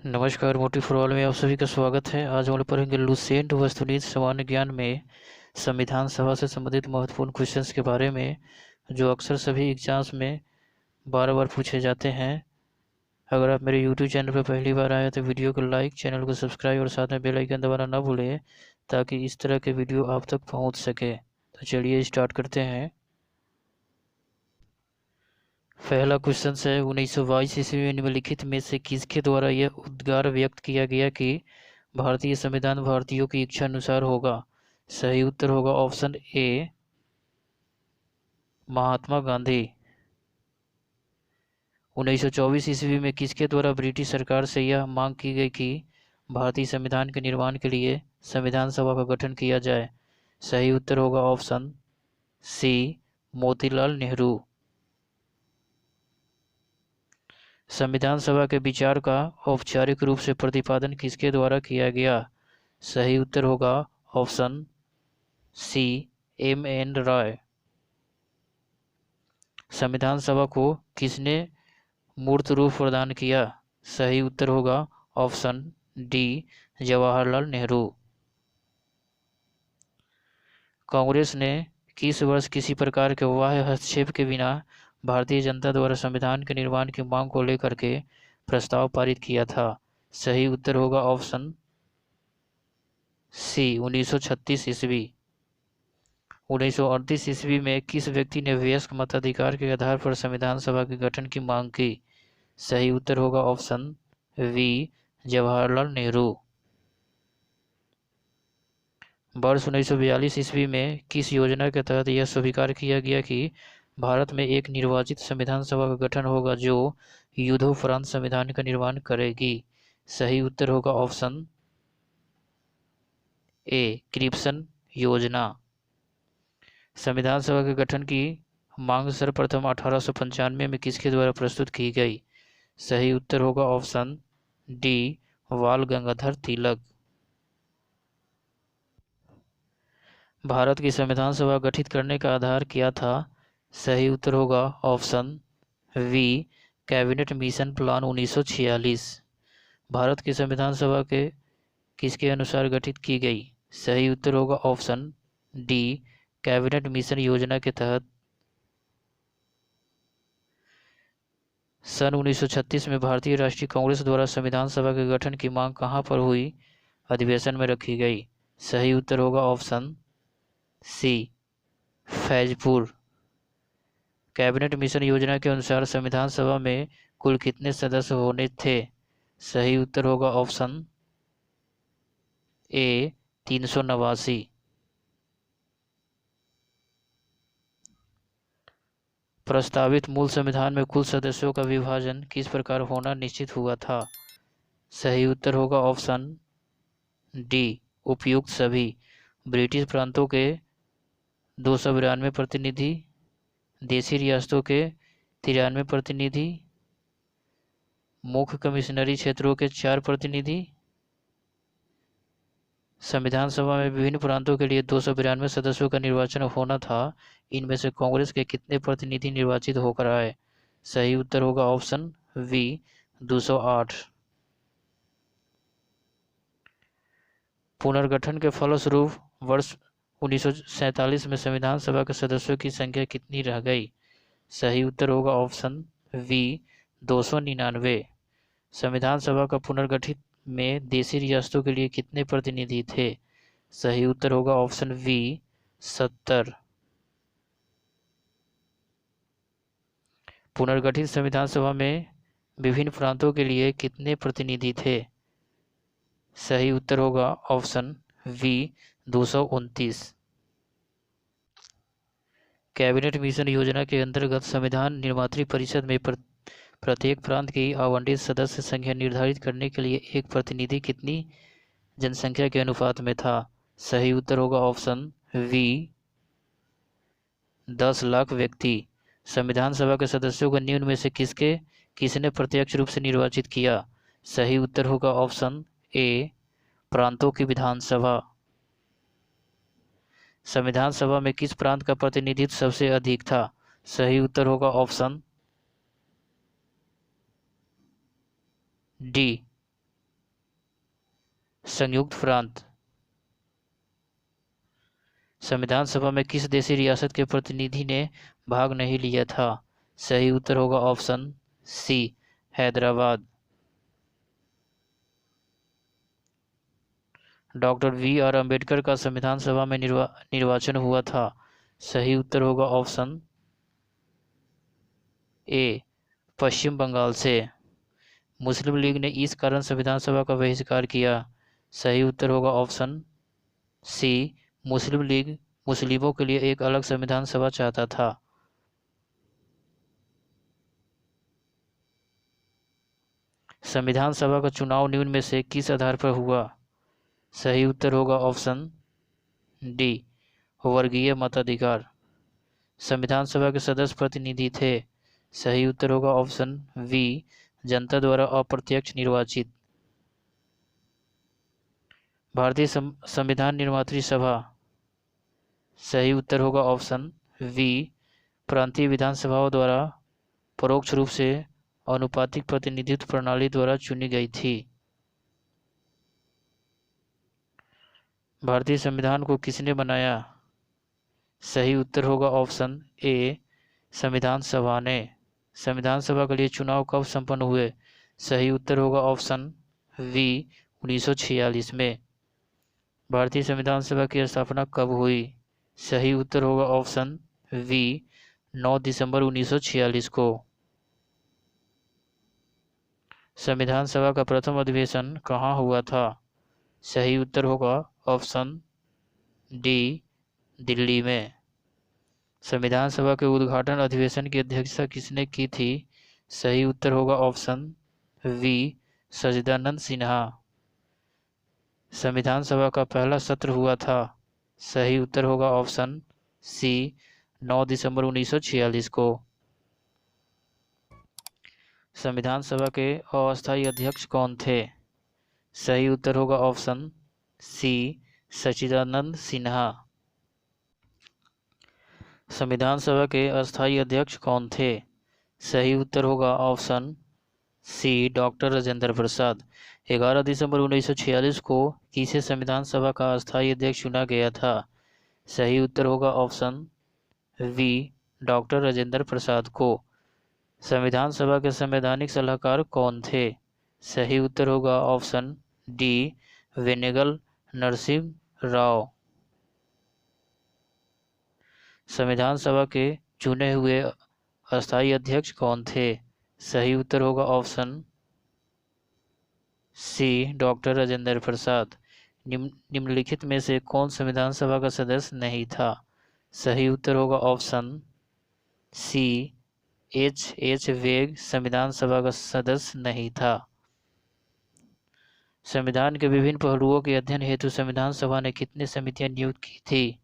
नमस्कार, motive for all में आप सभी का स्वागत है। आज हम लोग पढ़ेंगे लुसेंट वस्तुनिष्ठ सामान्य ज्ञान में संविधान सभा से संबंधित महत्वपूर्ण क्वेश्चंस के बारे में, जो अक्सर सभी एग्जाम्स में बार बार पूछे जाते हैं। अगर आप मेरे यूट्यूब चैनल पर पहली बार आए तो वीडियो को लाइक, चैनल को सब्सक्राइब और साथ में बेल आइकन दबाना ना भूलें, ताकि इस तरह के वीडियो आप तक पहुँच सके। तो चलिए स्टार्ट करते हैं। पहला क्वेश्चन है, 1922 ईस्वी में निम्नलिखित में से किसके द्वारा यह उद्गार व्यक्त किया गया कि भारतीय संविधान भारतीयों की इच्छा अनुसार होगा? सही उत्तर होगा ऑप्शन ए, महात्मा गांधी। 1924 ईस्वी में किसके द्वारा ब्रिटिश सरकार से यह मांग की गई कि भारतीय संविधान के निर्माण के लिए संविधान सभा का गठन किया जाए? सही उत्तर होगा ऑप्शन सी, मोतीलाल नेहरू। संविधान सभा के विचार का औपचारिक रूप से प्रतिपादन किसके द्वारा किया गया? सही उत्तर होगा ऑप्शन सी, एम.एन. रॉय। संविधान सभा को किसने मूर्त रूप प्रदान किया? सही उत्तर होगा ऑप्शन डी, जवाहरलाल नेहरू। कांग्रेस ने किस वर्ष किसी प्रकार के बाह्य हस्तक्षेप के बिना भारतीय जनता द्वारा संविधान के निर्माण की मांग को लेकर के प्रस्ताव पारित किया था? सही उत्तर होगा ऑप्शन सी, 1936 ईस्वी। 1938 ईस्वी में किस व्यक्ति ने वयस्क मताधिकार के आधार पर संविधान सभा के गठन की मांग की? सही उत्तर होगा ऑप्शन वी, जवाहरलाल नेहरू। वर्ष 1942 ईस्वी में किस योजना के तहत यह स्वीकार किया गया कि भारत में एक निर्वाचित संविधान सभा का गठन होगा जो युद्धोपरांत संविधान का निर्माण करेगी? सही उत्तर होगा ऑप्शन ए, क्रिप्सन योजना। संविधान सभा के गठन की मांग सर्वप्रथम 1895 में किसके द्वारा प्रस्तुत की गई? सही उत्तर होगा ऑप्शन डी, बाल गंगाधर तिलक। भारत की संविधान सभा गठित करने का आधार क्या था? सही उत्तर होगा option V, cabinet mission plan 1946। भारत की संविधान सभा के किसके अनुसार गठित की गई? सही उत्तर होगा ऑप्शन डी, कैबिनेट मिशन योजना के तहत। सन 1936 में भारतीय राष्ट्रीय कांग्रेस द्वारा संविधान सभा के गठन की मांग कहां पर हुई अधिवेशन में रखी गई? सही उत्तर होगा option C, Faizpur. Cabinet mission योजना के अनुसार संविधान सभा में कुल कितने सदस्य होने थे? सही उत्तर होगा ऑप्शन ए, 389। प्रस्तावित मूल संविधान में कुल सदस्यों का विभाजन किस प्रकार होना निश्चित हुआ था? सही उत्तर होगा ऑप्शन डी, उपयुक्त सभी। ब्रिटिश प्रांतों के 292 प्रतिनिधि, देशी रियासतों के 93 प्रतिनिधि, मुख्य कमिश्नरी क्षेत्रों के 4 प्रतिनिधि। संविधान सभा में विभिन्न प्रांतों के लिए 292 सदस्यों का निर्वाचन होना था। इनमें से कांग्रेस के कितने प्रतिनिधि निर्वाचित होकर आए? सही उत्तर होगा ऑप्शन वी, 208। पुनर्गठन के फलस्वरूप वर्ष 1947 में संविधान सभा के सदस्यों की संख्या कितनी रह गई? सही उत्तर होगा ऑप्शन वी, 299। संविधान सभा का पुनर्गठित में देशी रियासतों के लिए कितने प्रतिनिधि थे? सही उत्तर होगा ऑप्शन वी, 70। पुनर्गठित संविधान सभा में विभिन्न प्रांतों के लिए कितने प्रतिनिधि थे? सही उत्तर होगा ऑप्शन वी, 229। कैबिनेट मिशन योजना के अंतर्गत संविधान निर्मात्री परिषद में प्रत्येक प्रांत की आवंटित सदस्य संख्या निर्धारित करने के लिए एक प्रतिनिधि कितनी जनसंख्या के अनुपात में था? सही उत्तर होगा ऑप्शन वी, 10 लाख व्यक्ति। संविधान सभा के सदस्यों को निम्न में से किसने प्रत्यक्ष रूप से निर्वाचित किया? सही उत्तर होगा ऑप्शन ए, प्रांतों की विधानसभा। संविधान सभा में किस प्रांत का प्रतिनिधित्व सबसे अधिक था? सही उत्तर होगा ऑप्शन डी, संयुक्त प्रांत। संविधान सभा में किस देशी रियासत के प्रतिनिधि ने भाग नहीं लिया था? सही उत्तर होगा option C, Hyderabad. Doctor B R. Ambedkar का संविधान सभा में निर्वाचन हुआ था। सही उत्तर होगा ऑप्शन ए, पश्चिम बंगाल से। मुस्लिम लीग ने इस कारण संविधान सभा का बहिष्कार किया। सही उत्तर होगा ऑप्शन सी, मुस्लिम लीग मुस्लिमों के लिए एक अलग संविधान सभा चाहता था। संविधान सभा का चुनाव निम्न में से किस आधार पर हुआ? सही उत्तर होगा ऑप्शन डी, वर्गीय मताधिकार। संविधान सभा के सदस्य प्रतिनिधि थे। सही उत्तर होगा ऑप्शन वी, जनता द्वारा अप्रत्यक्ष निर्वाचित। भारतीय संविधान निर्मात्री सभा। सही उत्तर होगा ऑप्शन वी, प्रांतीय विधानसभाओं द्वारा परोक्ष रूप से अनुपातिक प्रतिनिधित्व प्रणाली द्वारा चुनी गई थी। भारतीय संविधान को किसने बनाया? सही उत्तर होगा ऑप्शन ए, संविधान सभा ने। संविधान सभा के लिए चुनाव कब संपन्न हुए? सही उत्तर होगा ऑप्शन वी, 1946 में। भारतीय संविधान सभा की स्थापना कब हुई? सही उत्तर होगा ऑप्शन वी, 9 दिसंबर 1946 को। संविधान सभा का प्रथम अधिवेशन कहाँ हुआ था? सही उत्तर होगा ऑप्शन डी, दिल्ली में। संविधान सभा के उद्घाटन अधिवेशन की अध्यक्षता किसने की थी? सही उत्तर होगा ऑप्शन वी, सच्चिदानंद सिन्हा। संविधान सभा का पहला सत्र हुआ था। सही उत्तर होगा ऑप्शन सी, 9 दिसंबर 1946 को। संविधान सभा के अस्थायी अध्यक्ष कौन थे? सही उत्तर होगा ऑप्शन सी, सच्चिदानंद सिन्हा। संविधान सभा के अस्थायी अध्यक्ष कौन थे? सही उत्तर होगा option C, doctor Rajendra Prasad. 11 दिसंबर 1946 को किसे संविधान सभा का अस्थायी अध्यक्ष चुना गया था? सही उत्तर होगा option we, doctor Rajendra Prasad को। संविधान सभा के संवैधानिक सलाहकार कौन थे? सही उत्तर होगा ऑप्शन डी, वेनेगल नरसिंह राव। संविधान सभा के चुने हुए अस्थायी अध्यक्ष कौन थे? सही उत्तर होगा option C, doctor Rajendra Prasad. निम्नलिखित में से कौन संविधान सभा का सदस्य नहीं था? सही उत्तर होगा ऑप्शन सी, एच वेग संविधान सभा का सदस्य नहीं था। संविधान के विभिन्न पहलुओं के अध्ययन हेतु संविधान सभा ने कितनी समितियां नियुक्त की थी?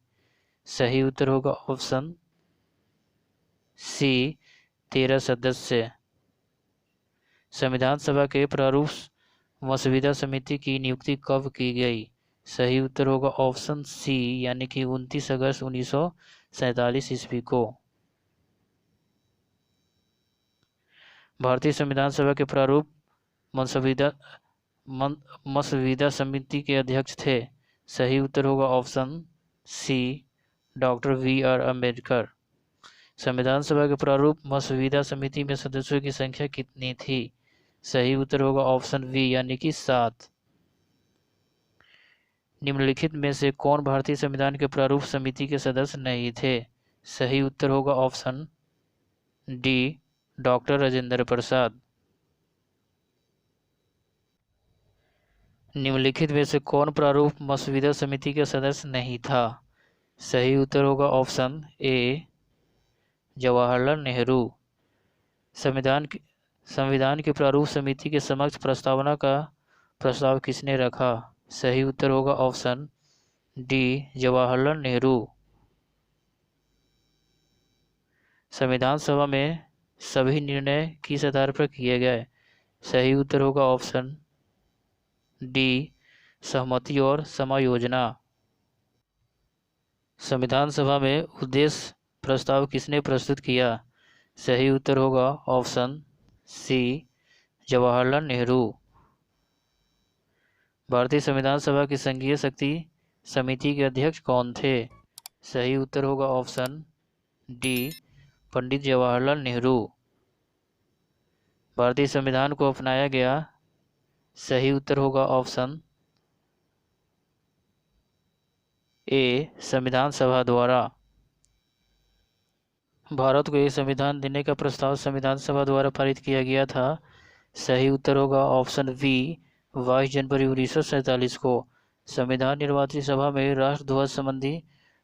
सही उत्तर होगा ऑप्शन सी, 13 सदस्य। संविधान सभा के प्रारूप मसविदा समिति की नियुक्ति कब की गई? सही उत्तर होगा ऑप्शन सी, यानी कि 29 अगस्त 1947 ईस्वी को। भारतीय संविधान सभा के प्रारूप मसविदा समिति के अध्यक्ष थे। सही उत्तर होगा option C, doctor B R. Ambedkar. संविधान सभा के प्रारूप मसविदा समिति में सदस्यों की संख्या कितनी थी? सही उत्तर होगा ऑप्शन बी, यानी कि 7। निम्नलिखित में से कौन भारतीय संविधान के प्रारूप समिति के सदस्य नहीं थे? सही उत्तर होगा option D, doctor Rajendra Prasad. निम्नलिखित में से कौन प्रारूप मसविदा समिति के सदस्य नहीं था? सही उत्तर होगा ऑप्शन ए, जवाहरलाल नेहरू। संविधान की प्रारूप समिति के समक्ष प्रस्तावना का प्रस्ताव किसने रखा? सही उत्तर होगा ऑप्शन डी, जवाहरलाल नेहरू। संविधान सभा में सभी निर्णय किस आधार पर किए गए? सही उत्तर होगा ऑप्शन डी, सहमति और समायोजना। संविधान सभा में उद्देश्य प्रस्ताव किसने प्रस्तुत किया? सही उत्तर होगा ऑप्शन सी, जवाहरलाल नेहरू। भारतीय संविधान सभा की संघीय शक्ति समिति के अध्यक्ष कौन थे? सही उत्तर होगा ऑप्शन डी, पंडित जवाहरलाल नेहरू। भारतीय संविधान को अपनाया गया, सही उत्तर होगा ऑप्शन ए, संविधान सभा द्वारा। भारत को एक संविधान देने का प्रस्ताव संविधान सभा द्वारा पारित किया गया था, सही उत्तर होगा ऑप्शन बी, 22 जनवरी 1947 को। संविधान निर्वाचित सभा में राष्ट्रध्वज संबंधी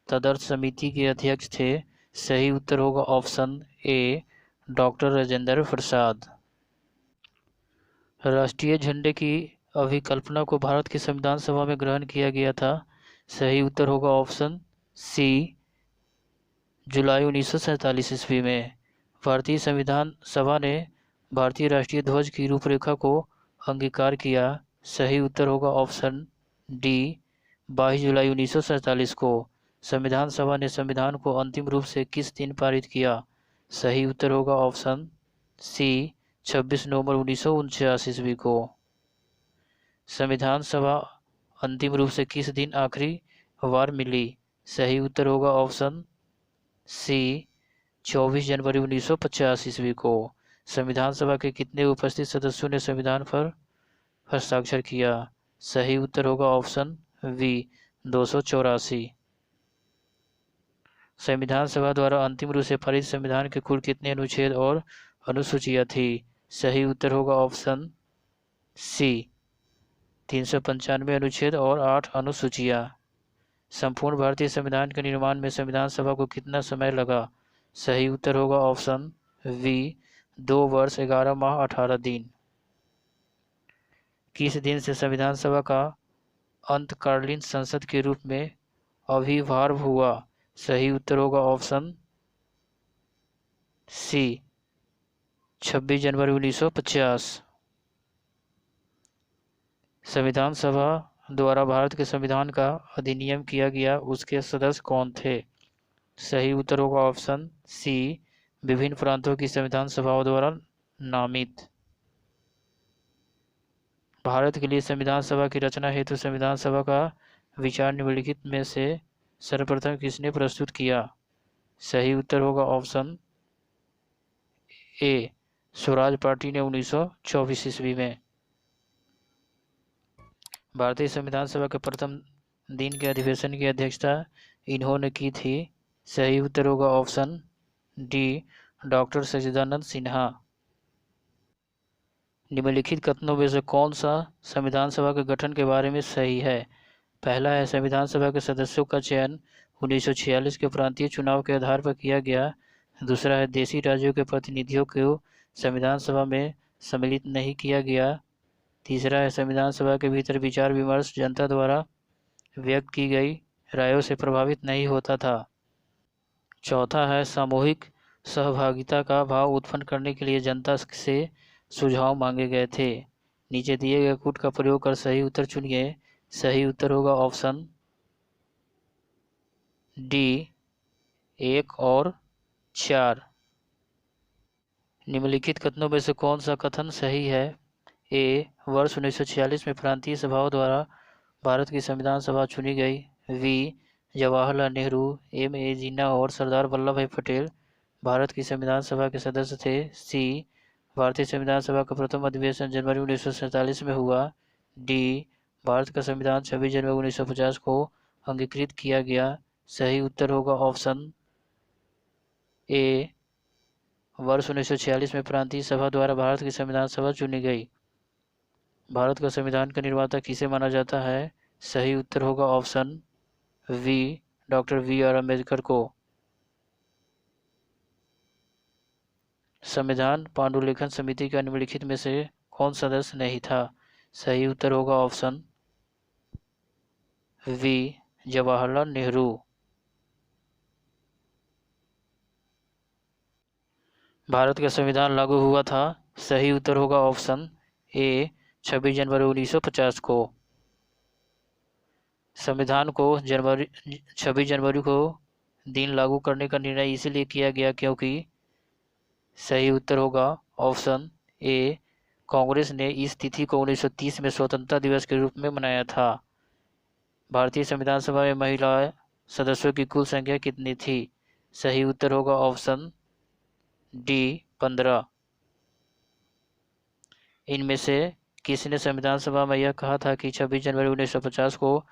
तदर्थ समिति के अध्यक्ष थे, सही उत्तर होगा option A, doctor Rajendra Prasad. राष्ट्रीय झंडे की अभिकल्पना को भारत की संविधान सभा में ग्रहण किया गया था, सही उत्तर होगा ऑप्शन सी, जुलाई 1947 ईस्वी में। भारतीय संविधान सभा ने भारतीय राष्ट्रीय ध्वज की रूपरेखा को अंगीकार किया, सही उत्तर होगा ऑप्शन डी, 22 जुलाई 1947 को। संविधान सभा ने संविधान को अंतिम रूप से किस दिन पारित किया? सही उत्तर होगा ऑप्शन सी, 26 नवंबर 1949 ईस्वी को। संविधान सभा अंतिम रूप से किस दिन आखिरी बार मिली? सही उत्तर होगा ऑप्शन सी, 24 जनवरी 1950 ईस्वी को। संविधान सभा के कितने उपस्थित सदस्यों ने संविधान पर हस्ताक्षर किया? सही उत्तर होगा ऑप्शन बी, 284। संविधान सभा द्वारा अंतिम रूप से पारित संविधान के कुल कितने अनुच्छेद और अनुसूचियां थी? सही उत्तर होगा ऑप्शन सी, 395 अनुच्छेद और 8 अनुसूचियां। संपूर्ण भारतीय संविधान के निर्माण में संविधान सभा को कितना समय लगा? सही उत्तर होगा ऑप्शन बी, 2 वर्ष 11 माह 18 दिन। किस दिन से संविधान सभा का अंतकालीन संसद के रूप में आविर्भाव हुआ? सही उत्तर होगा ऑप्शन सी, 26 जनवरी 1950। संविधान सभा द्वारा भारत के संविधान का अधिनियम किया गया, उसके सदस्य कौन थे? सही उत्तर होगा ऑप्शन सी, विभिन्न प्रांतों की संविधान सभाओं द्वारा नामित। भारत के लिए संविधान सभा की रचना हेतु संविधान सभा का विचार निम्नलिखित में से सर्वप्रथम किसने प्रस्तुत किया? सही उत्तर होगा ऑप्शन ए, स्वराज पार्टी ने 1924 ईस्वी में। भारतीय संविधान सभा के प्रथम दिन के अधिवेशन की अध्यक्षता इन्होंने की थी, सही उत्तर होगा ऑप्शन डी, डॉक्टर सच्चिदानंद सिन्हा। निम्नलिखित कथनों में से कौन सा संविधान सभा के गठन के बारे में सही है? पहला है, संविधान सभा के सदस्यों का चयन 1946 के प्रांतीय चुनाव के आधार पर किया गया। दूसरा है, देशी राज्यों के प्रतिनिधियों को संविधान सभा में सम्मिलित नहीं किया गया। तीसरा है, संविधान सभा के भीतर विचार विमर्श जनता द्वारा व्यक्त की गई रायों से प्रभावित नहीं होता था। चौथा है, सामूहिक सहभागिता का भाव उत्पन्न करने के लिए जनता से सुझाव मांगे गए थे। नीचे दिए गए कूट का प्रयोग कर सही उत्तर चुनिए। सही उत्तर होगा ऑप्शन डी, 1 और 4। निम्नलिखित कथनों में से कौन सा कथन सही है? ए, वर्ष 1946 में प्रांतीय सभाओं द्वारा भारत की संविधान सभा चुनी गई। B, Jawaharlal Nehru, M.A. जिन्ना और सरदार वल्लभ भाई पटेल भारत की संविधान सभा के सदस्य थे। सी, भारतीय संविधान सभा का प्रथम अधिवेशन जनवरी 1947 में हुआ। डी, भारत का संविधान 26 जनवरी 1950 को अंगीकृत किया गया। सही उत्तर होगा ऑप्शन ए, वर्ष 1946 में प्रांतीय सभा द्वारा भारत की संविधान सभा चुनी गई। भारत का संविधान का निर्माता किसे माना जाता है? सही उत्तर होगा option we, doctor B.R. Ambedkar को। संविधान पांडुलिखन समिति का निम्नलिखित में से कौन सदस्य नहीं था? सही उत्तर होगा ऑप्शन वी, जवाहरलाल नेहरू। भारत का संविधान लागू हुआ था। सही उत्तर होगा ऑप्शन ए, 26 जनवरी 1950 को। संविधान को 26 जनवरी को दिन लागू करने का निर्णय इसलिए किया गया क्योंकि सही उत्तर होगा ऑप्शन ए, कांग्रेस ने इस तिथि को 1930 में स्वतंत्रता दिवस के रूप में मनाया था। भारतीय संविधान सभा में महिला सदस्यों की कुल संख्या कितनी थी? सही उत्तर होगा ऑप्शन डी 15। इनमें से किसने संविधान सभा में यह कहा था कि 26 जनवरी 1950 को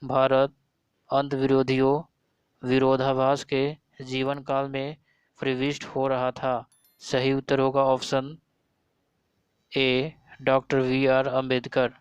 भारत अंधविरोधियों विरोधाभास के जीवन काल में प्रविष्ट हो रहा था? सही उत्तर होगा option A doctor V R Ambedkar.